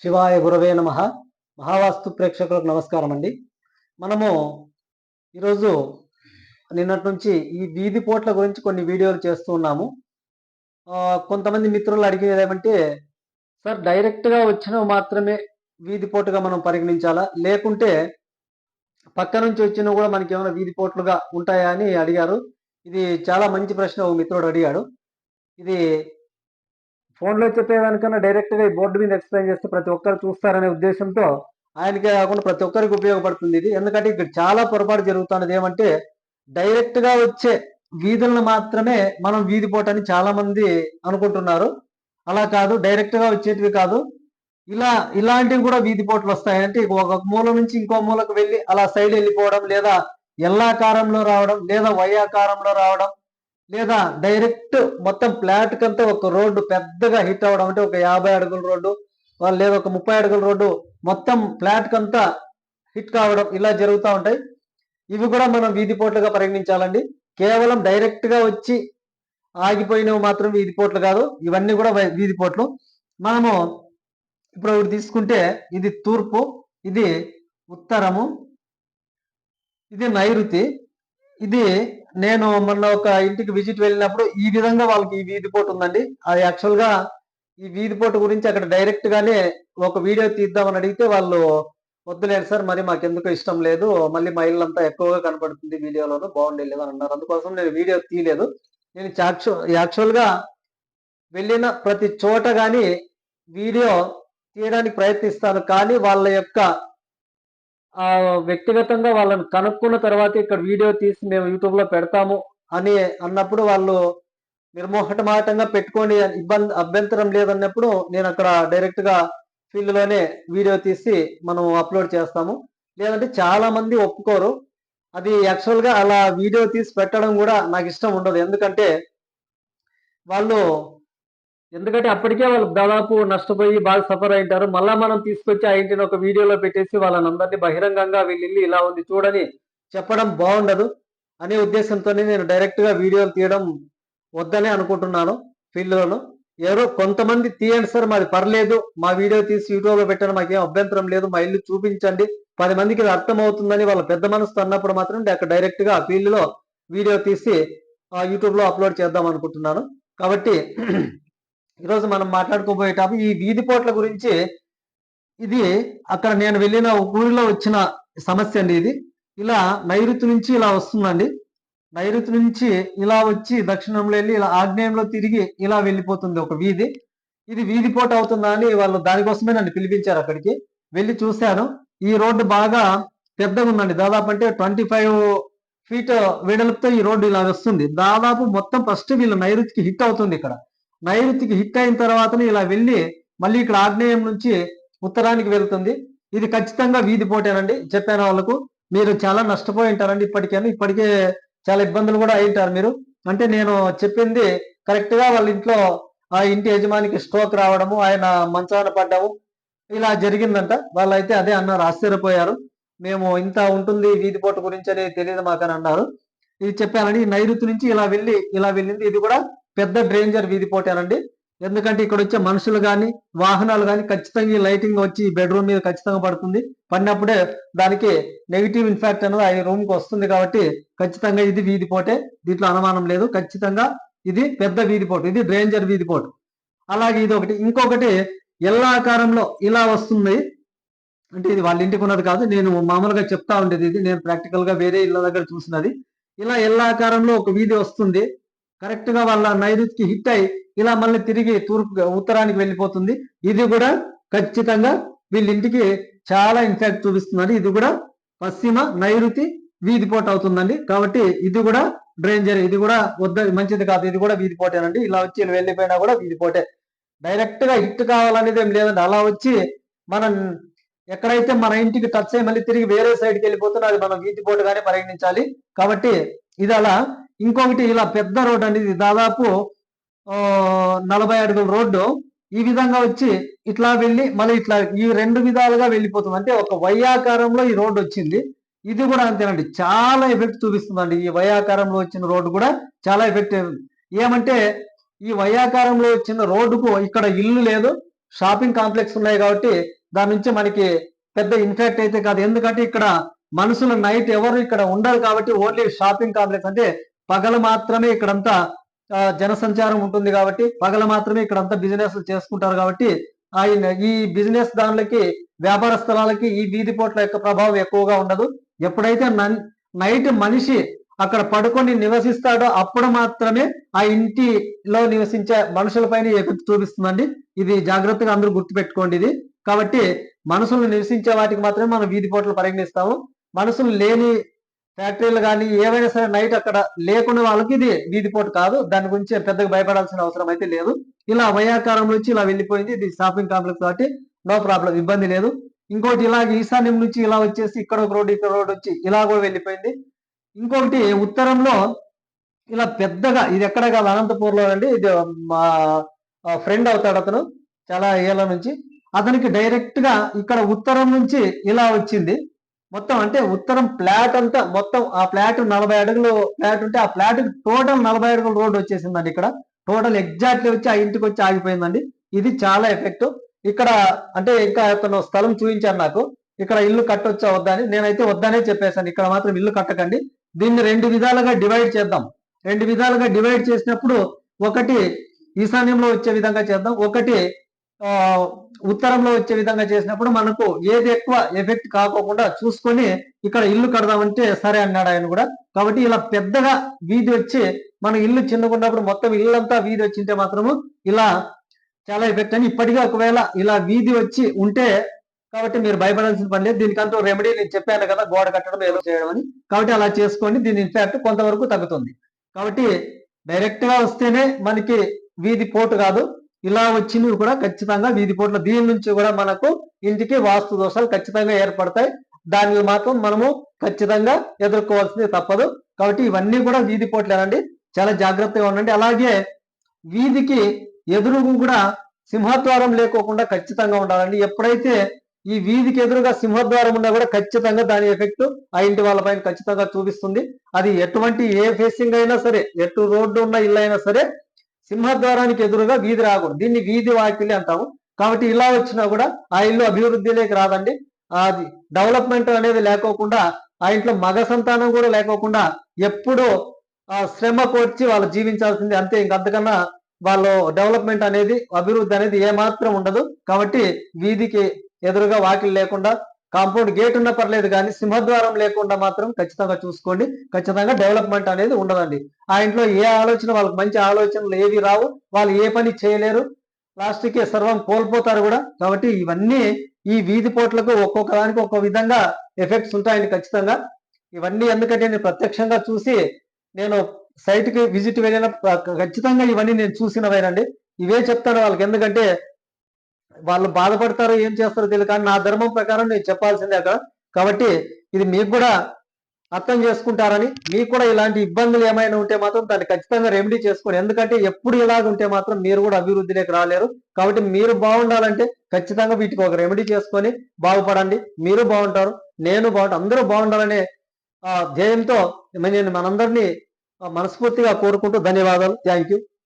శివాయ గురవే నమః. మహావాస్తు ప్రేక్షకులకు నమస్కారం అండి. మనము ఈరోజు నిన్నటి నుంచి ఈ వీధి పోట్ల గురించి కొన్ని వీడియోలు చేస్తూ ఉన్నాము. కొంతమంది మిత్రులు అడిగేది ఏమంటే, సార్ డైరెక్ట్గా వచ్చినవి మాత్రమే వీధి పోటుగా మనం పరిగణించాలా, లేకుంటే పక్క నుంచి వచ్చినవి కూడా మనకి ఏమైనా వీధి పోట్లుగా ఉంటాయా అని అడిగారు. ఇది చాలా మంచి ప్రశ్న ఒక మిత్రుడు అడిగాడు. ఇది ఫోన్లో చెప్పేదానికన్నా డైరెక్ట్గా ఈ బోర్డు మీద ఎక్స్ప్లెయిన్ చేస్తే ప్రతి ఒక్కరు చూస్తారనే ఉద్దేశంతో ఆయనకే కాకుండా ప్రతి ఒక్కరికి ఉపయోగపడుతుంది ఇది. ఎందుకంటే ఇక్కడ చాలా పొరపాటు జరుగుతున్నది ఏమంటే, డైరెక్ట్గా వచ్చే వీధులను మాత్రమే మనం వీధి పోటని చాలా మంది అనుకుంటున్నారు. అలా కాదు, డైరెక్ట్గా వచ్చేటివి కాదు. ఇలాంటివి కూడా వీధి పోట్లు వస్తాయంటే ఒక మూల నుంచి ఇంకో మూలకు వెళ్ళి అలా సైడ్ వెళ్ళిపోవడం, లేదా ఎల్లాకారంలో రావడం, లేదా వైయాకారంలో రావడం, లేదా డైరెక్ట్ మొత్తం ఫ్లాట్ కంతా ఒక రోడ్డు పెద్దగా హిట్ అవ్వడం, అంటే ఒక 50 అడుగుల రోడ్డు లేదా ఒక 30 అడుగుల రోడ్డు మొత్తం ఫ్లాట్ కంతా హిట్ కావడం, ఇలా జరుగుతూ ఉంటాయి. ఇవి కూడా మనం వీధి పోట్లుగా పరిగణించాలండి. కేవలం డైరెక్ట్ గా వచ్చి ఆగిపోయినవి మాత్రం వీధి పోట్లు కాదు, ఇవన్నీ కూడా వీధి పోట్లు. మనము ఇప్పుడు ఒకటి తీసుకుంటే, ఇది తూర్పు, ఇది ఉత్తరము, ఇది నైరుతి. ఇది నేను మొన్న ఒక ఇంటికి విజిట్ వెళ్ళినప్పుడు ఈ విధంగా వాళ్ళకి ఈ వీధి పోటు ఉందండి. అది యాక్చువల్గా ఈ వీధి పోటు గురించి అక్కడ డైరెక్ట్ గానే ఒక వీడియో తీద్దామని అడిగితే వాళ్ళు వద్దులేదు సార్, మరి మాకెందుకు ఇష్టం లేదు, మళ్ళీ మా ఇల్లు అంతా ఎక్కువగా కనపడుతుంది వీడియోలోనూ, బాగుండేది అని అన్నారు. అందుకోసం నేను వీడియో తీయలేదు. నేను యాక్చువల్గా వెళ్ళిన ప్రతి చోట కానీ వీడియో తీయడానికి ప్రయత్నిస్తాను, కానీ వాళ్ళ యొక్క వ్యక్తిగతంగా వాళ్ళని కనుక్కున్న తర్వాత ఇక్కడ వీడియో తీసి మేము యూట్యూబ్లో పెడతాము అని అన్నప్పుడు వాళ్ళు నిర్మోహటమాటంగా పెట్టుకొని అభ్యంతరం లేదన్నప్పుడు నేను అక్కడ డైరెక్ట్గా ఫీల్డ్లోనే వీడియో తీసి మనం అప్లోడ్ చేస్తాము. లేదంటే చాలా మంది ఒప్పుకోరు. అది యాక్చువల్గా అలా వీడియో తీసి పెట్టడం కూడా నాకు ఇష్టం ఉండదు. ఎందుకంటే అప్పటికే వాళ్ళు దాదాపు నష్టపోయి బాగా సఫర్ అయింటారు. మళ్ళా మనం తీసుకొచ్చి ఆ ఇంటిని ఒక వీడియోలో పెట్టేసి వాళ్ళని అందరినీ బహిరంగంగా వీళ్ళు ఇలా ఉంది చూడని చెప్పడం బాగుండదు అనే ఉద్దేశంతోనే నేను డైరెక్ట్గా వీడియోలు తీయడం వద్దని అనుకుంటున్నాను. ఫీల్డ్లోను ఎవరో కొంతమంది తీయండి సార్, మాది పర్లేదు, మా వీడియో తీసి యూట్యూబ్లో పెట్టడం మాకేం అభ్యంతరం లేదు, మా ఇల్లు చూపించండి, 10 మందికి ఇది అర్థమవుతుందని వాళ్ళ పెద్ద మనసుతో అన్నప్పుడు మాత్రం అక్కడ డైరెక్ట్గా ఆ ఫీల్డ్లో వీడియో తీసి యూట్యూబ్లో అప్లోడ్ చేద్దాం అనుకుంటున్నాను. కాబట్టి ఈరోజు మనం మాట్లాడుకోబోయే టాపిక్ ఈ వీధి పోట్ల గురించి. ఇది అక్కడ నేను వెళ్ళిన ఊరిలో వచ్చిన సమస్య అండి. ఇది ఇలా నైరుతి నుంచి ఇలా వస్తుందండి. నైరుతి నుంచి ఇలా వచ్చి దక్షిణంలో వెళ్ళి ఇలా ఆగ్నేయంలో తిరిగి ఇలా వెళ్ళిపోతుంది ఒక వీధి. ఇది వీధి పోట అవుతుందా అని వాళ్ళు దానికోసమే నన్ను పిలిపించారు. అక్కడికి వెళ్ళి చూశాను. ఈ రోడ్డు బాగా పెద్దగా ఉందండి. దాదాపు అంటే 25 ఫీట్ వెడల్పుతో ఈ రోడ్డు ఇలా వస్తుంది. దాదాపు మొత్తం ఫస్ట్ వీళ్ళు నైరుతికి హిట్ అవుతుంది. ఇక్కడ నైరుతికి హిట్ అయిన తర్వాతనే ఇలా వెళ్ళి మళ్ళీ ఇక్కడ ఆగ్నేయం నుంచి ఉత్తరానికి వెళ్తుంది. ఇది ఖచ్చితంగా వీధి పోటేనండి. చెప్పాను వాళ్ళకు, మీరు చాలా నష్టపోయి ఉంటారండి. ఇప్పటికే చాలా ఇబ్బందులు కూడా అయింటారు మీరు. అంటే నేను చెప్పింది కరెక్ట్ గా వాళ్ళ ఇంట్లో ఆ ఇంటి యజమానికి స్ట్రోక్ రావడము, ఆయన మంచాన పడ్డము, ఇలా జరిగిందంట. వాళ్ళైతే అదే అన్నారు, ఆశ్చర్యపోయారు. మేము ఇంత ఉంటుంది వీధి పోటు గురించి అనేది తెలియదు మాకని అన్నారు. ఇది చెప్పానండి. నైరుతి నుంచి ఇలా వెళ్ళింది. ఇది కూడా పెద్ద డేంజర్ వీధి పోటేనండి. ఎందుకంటే ఇక్కడ వచ్చే మనుషులు కానీ వాహనాలు కానీ ఖచ్చితంగా లైటింగ్ వచ్చి బెడ్రూమ్ మీద ఖచ్చితంగా పడుతుంది. పడినప్పుడే దానికి నెగిటివ్ ఇంపాక్ట్ అనేది ఆ రూమ్కి వస్తుంది. కాబట్టి ఖచ్చితంగా ఇది వీధి పోటే, దీంట్లో అనుమానం లేదు. ఖచ్చితంగా ఇది పెద్ద వీధి పోటు, ఇది డేంజర్ వీధి పోటు. అలాగే ఇది ఒకటి. ఇంకొకటి ఎల్లాకారంలో ఇలా వస్తుంది. అంటే ఇది వాళ్ళ ఇంటికి ఉన్నది కాదు, నేను మామూలుగా చెప్తా ఉండేది. ఇది నేను ప్రాక్టికల్ గా వేరే ఇళ్ళ దగ్గర చూసినది. ఇలా ఎల్లాకారంలో ఒక వీధి వస్తుంది. కరెక్ట్ గా వాళ్ళ నైరుతికి హిట్ అయి ఇలా మళ్ళీ తిరిగి ఉత్తరానికి వెళ్ళిపోతుంది. ఇది కూడా ఖచ్చితంగా వీళ్ళ ఇంటికి చాలా ఇంపాక్ట్ చూపిస్తుందండి. ఇది కూడా పశ్చిమ నైరుతి వీధి పోటు అవుతుందండి. కాబట్టి ఇది కూడా డేంజర్, ఇది కూడా మంచిది కాదు. ఇది కూడా వీధి పోటేనండి. ఇలా వచ్చి వెళ్ళిపోయినా కూడా వీధి పోటే. డైరెక్ట్ గా హిట్ కావాలనేది ఏం లేదండి. అలా వచ్చి మనం ఎక్కడైతే మన ఇంటికి టచ్ అయ్యి మళ్ళీ తిరిగి వేరే సైడ్కి వెళ్ళిపోతున్నా అది మనం వీధి పోటుగానే పరిగణించాలి. కాబట్టి ఇది అలా. ఇంకొకటి ఇలా పెద్ద రోడ్డు అండి. ఇది దాదాపు 40 అడుగుల రోడ్డు. ఈ విధంగా వచ్చి ఇట్లా వెళ్ళి మళ్ళీ ఇట్లా ఈ 2 విధాలుగా వెళ్ళిపోతుంది. అంటే ఒక వైయాకారంలో ఈ రోడ్డు వచ్చింది. ఇది కూడా అంతేనండి, చాలా ఎఫెక్ట్ చూపిస్తుందండి. ఈ వైయాకారంలో వచ్చిన రోడ్డు కూడా చాలా ఎఫెక్ట్. ఏమంటే ఈ వైయాకారంలో వచ్చిన రోడ్డుకు ఇక్కడ ఇల్లు లేదు, షాపింగ్ కాంప్లెక్స్ ఉన్నాయి కాబట్టి దాని నుంచి మనకి పెద్ద ఇన్ఫెక్ట్ అయితే కాదు. ఎందుకంటే ఇక్కడ మనుషులు నైట్ ఎవరు ఇక్కడ ఉండరు కాబట్టి ఓన్లీ షాపింగ్ కాంప్లెక్స్ అంటే పగలు మాత్రమే ఇక్కడంతా జనసంచారం ఉంటుంది కాబట్టి పగలు మాత్రమే ఇక్కడంతా బిజినెస్ చేసుకుంటారు కాబట్టి ఆయన ఈ బిజినెస్ దానిలకి వ్యాపార స్థలాలకి ఈ వీధి పోట్ల యొక్క ప్రభావం ఎక్కువగా ఉండదు. ఎప్పుడైతే నైట్ మనిషి అక్కడ పడుకొని నివసిస్తాడో అప్పుడు మాత్రమే ఆ ఇంటిలో నివసించే మనుషులపైన ఎఫెక్ట్ చూపిస్తుందండి. ఇది జాగ్రత్తగా అందరూ గుర్తుపెట్టుకోండి. ఇది కాబట్టి మనుషులు నివసించే వాటికి మాత్రమే మనం వీధి పోట్లు పరిగణిస్తాము. మనుషులు లేని ఫ్యాక్టరీలు కానీ ఏవైనా సరే నైట్ అక్కడ లేకున్న వాళ్ళకి ఇది వీధి పోటు కాదు. దాని గురించి పెద్దగా భయపడాల్సిన అవసరం అయితే లేదు. ఇలా వయాకారం నుంచి ఇలా వెళ్ళిపోయింది. ఇది షాపింగ్ కాంప్లెక్స్ కాబట్టి నో ప్రాబ్లం, ఇబ్బంది లేదు. ఇంకోటి ఇలాగ ఈశాన్యం నుంచి ఇలా వచ్చేసి ఇక్కడ ఒక రోడ్డు ఇక్కడ రోడ్డు వచ్చి ఇలా కూడా వెళ్ళిపోయింది. ఇంకొకటి ఉత్తరంలో ఇలా పెద్దగా, ఇది ఎక్కడ కాదు అనంతపూర్లో అండి. ఇది మా ఫ్రెండ్ అవుతాడు అతను చాలా ఏళ్ళ నుంచి. అతనికి డైరెక్ట్ గా ఇక్కడ ఉత్తరం నుంచి ఇలా వచ్చింది మొత్తం. అంటే ఉత్తరం ఫ్లాట్ అంతా మొత్తం ఆ ఫ్లాట్ 40 అడుగులు ఫ్లాట్ ఉంటే ఆ ఫ్లాట్ టోటల్ 40 అడుగుల రోడ్డు వచ్చేసిందండి. ఇక్కడ టోటల్ ఎగ్జాక్ట్లీ వచ్చి ఆ ఇంటికి వచ్చి ఆగిపోయిందండి. ఇది చాలా ఎఫెక్ట్. ఇక్కడ అంటే ఇంకా అతను స్థలం చూపించారు నాకు, ఇక్కడ ఇల్లు కట్టొచ్చా వద్దా అని. నేనైతే వద్దనే చెప్పేశాను, ఇక్కడ మాత్రం ఇల్లు కట్టకండి. దీన్ని 2 విధాలుగా డివైడ్ చేద్దాం. 2 విధాలుగా డివైడ్ చేసినప్పుడు ఒకటి ఈశాన్యంలో వచ్చే విధంగా చేద్దాం, ఒకటి ఉత్తరంలో వచ్చే విధంగా చేసినప్పుడు మనకు ఏది ఎక్కువ ఎఫెక్ట్ కాకోకుండా చూసుకొని ఇక్కడ ఇల్లు కడదామంటే సరే అన్నాడు ఆయన కూడా. కాబట్టి ఇలా పెద్దగా వీధి వచ్చి మన ఇల్లు చిన్నకున్నప్పుడు మొత్తం ఇల్లంతా వీధి వచ్చింటే మాత్రము ఇలా చాలా ఎఫెక్ట్ అని. ఇప్పటికీ ఒకవేళ ఇలా వీధి వచ్చి ఉంటే కాబట్టి మీరు భయపడాల్సిన పని లేదు. దీనికంటూ రెమెడీ నేను చెప్పాను కదా, గోడ కట్టడం ఏదో చేయడం అని. కాబట్టి అలా చేసుకోండి, దీని ఇన్ఫాక్ట్ కొంతవరకు తగ్గుతుంది. కాబట్టి డైరెక్ట్ గా వస్తేనే మనకి వీధి పోటు కాదు, ఇలా వచ్చినవి కూడా ఖచ్చితంగా వీధి పోట్లు. దీని నుంచి కూడా మనకు ఇంటికి వాస్తు దోషాలు ఖచ్చితంగా ఏర్పడతాయి. దాన్ని మాత్రం మనము ఖచ్చితంగా ఎదుర్కోవాల్సింది తప్పదు. కాబట్టి ఇవన్నీ కూడా వీధి పోట్లేనండి, చాలా జాగ్రత్తగా ఉండండి. అలాగే వీధికి ఎదురుగు కూడా సింహద్వారం లేకోకుండా ఖచ్చితంగా ఉండాలండి. ఎప్పుడైతే ఈ వీధికి ఎదురుగా సింహద్వారం ఉన్నా కూడా ఖచ్చితంగా దాని ఎఫెక్ట్ ఆ ఇంటి వాళ్ళపైన ఖచ్చితంగా చూపిస్తుంది. అది ఎటువంటి ఏ ఫేసింగ్ అయినా సరే, ఎటు రోడ్డు ఉన్న ఇల్లు అయినా సరే సింహద్వారానికి ఎదురుగా వీధి రాకూడదు. దీన్ని వీధి వాకిలి అంటాము. కాబట్టి ఇలా వచ్చినా కూడా ఆ ఇల్లు అభివృద్ధిలోకి రాదండి. అది డెవలప్మెంట్ అనేది లేకోకుండా ఆ ఇంట్లో మగ సంతానం కూడా లేకోకుండా ఎప్పుడూ శ్రమ కోర్చి వాళ్ళు జీవించాల్సింది అంతే. ఇంకంతకన్నా వాళ్ళు డెవలప్మెంట్ అనేది అభివృద్ధి అనేది ఏమాత్రం ఉండదు. కాబట్టి వీధికి ఎదురుగా వాకిలి లేకుండా కాంపౌండ్ గేట్ ఉన్నా పర్లేదు కానీ సింహద్వారం లేకుండా మాత్రం ఖచ్చితంగా చూసుకోండి. ఖచ్చితంగా డెవలప్మెంట్ అనేది ఉండదండి. ఆ ఇంట్లో ఏ ఆలోచన, వాళ్ళకి మంచి ఆలోచనలు ఏవి రావు, వాళ్ళు ఏ పని చేయలేరు, లాస్ట్కి సర్వం కోల్పోతారు కూడా. కాబట్టి ఇవన్నీ ఈ వీధి పోట్లకు ఒక్కొక్క దానికి ఒక్కో విధంగా ఎఫెక్ట్స్ ఉంటాయండి ఖచ్చితంగా. ఇవన్నీ ఎందుకంటే నేను ప్రత్యక్షంగా చూసి నేను సైట్కి విజిట్ వెళ్ళిన ఖచ్చితంగా ఇవన్నీ నేను చూసినవేనండి. ఇవే చెప్తాను వాళ్ళకి, ఎందుకంటే వాళ్ళు బాధపడతారో ఏం చేస్తారో తెలియదు, కానీ నా ధర్మం ప్రకారం నేను చెప్పాల్సిందే అక్కడ. కాబట్టి ఇది మీకు కూడా అర్థం చేసుకుంటారని, మీకు కూడా ఇలాంటి ఇబ్బందులు ఏమైనా ఉంటే మాత్రం దాన్ని ఖచ్చితంగా రెమెడీ చేసుకోండి. ఎందుకంటే ఎప్పుడు ఇలాగ ఉంటే మాత్రం మీరు కూడా అభివృద్ధిలోకి రాలేరు. కాబట్టి మీరు బాగుండాలంటే ఖచ్చితంగా వీటికి ఒక రెమెడీ చేసుకొని బాగుపడండి. మీరు బాగుంటారు, నేను బాగుంటాను, అందరూ బాగుండాలనే ధ్యేయంతో నేను మనందరినీ మనస్ఫూర్తిగా కోరుకుంటూ ధన్యవాదాలు. Thank you.